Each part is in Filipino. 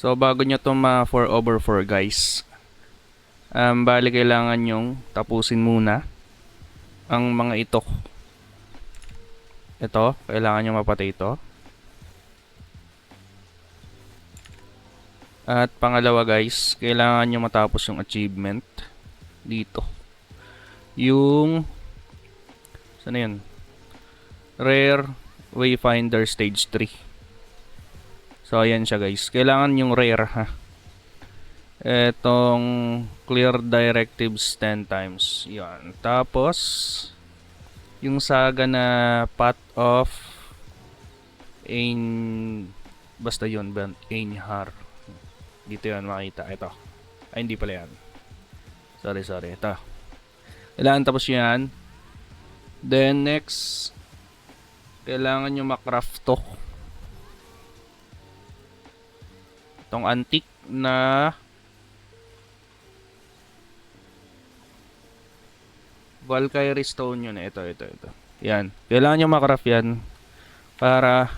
So bago nyo to ma 4/4 guys, bali kailangan nyong tapusin muna ang mga ito. Ito, kailangan nyo mapatay ito. At pangalawa guys, kailangan nyo matapos yung achievement dito. Yung saan na yun? Rare Wayfinder Stage 3. So ayan siya guys. Kailangan yung rare ha. Etong clear directives 10 times. Yan. Tapos yung saga na Path of basta yun, Einhar. Dito yan makita. Ito. Ay hindi pala yan. Sorry. Ito. Kailangan tapos yan. Then next, kailangan nyo makraft to. Itong antique na Valkyrie Stone yun. Ito. Yan. Kailangan nyo makraft yan para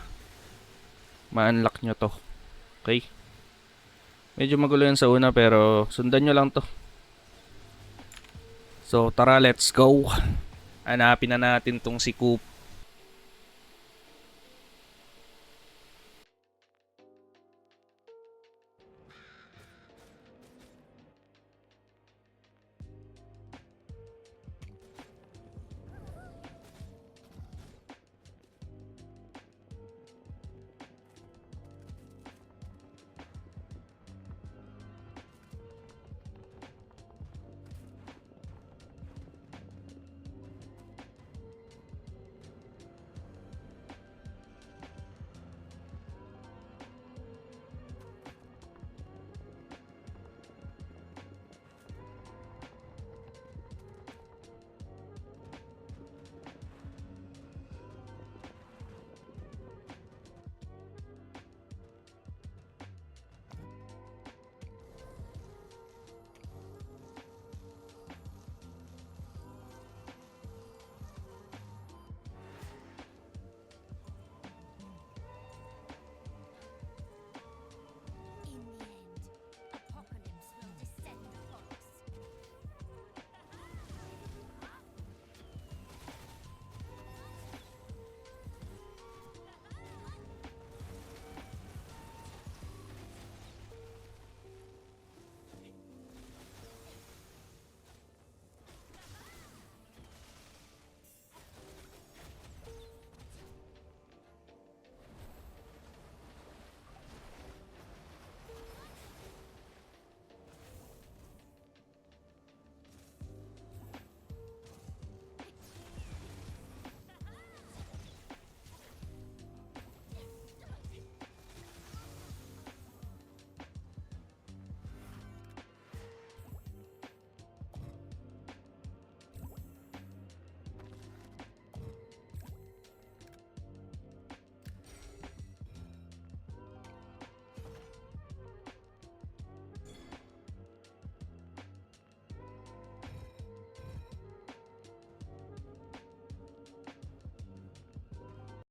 ma-unlock nyo to. Okay? Medyo magulo yan sa una pero sundan nyo lang to. So tara, let's go. Hanapin na natin tong si Coop.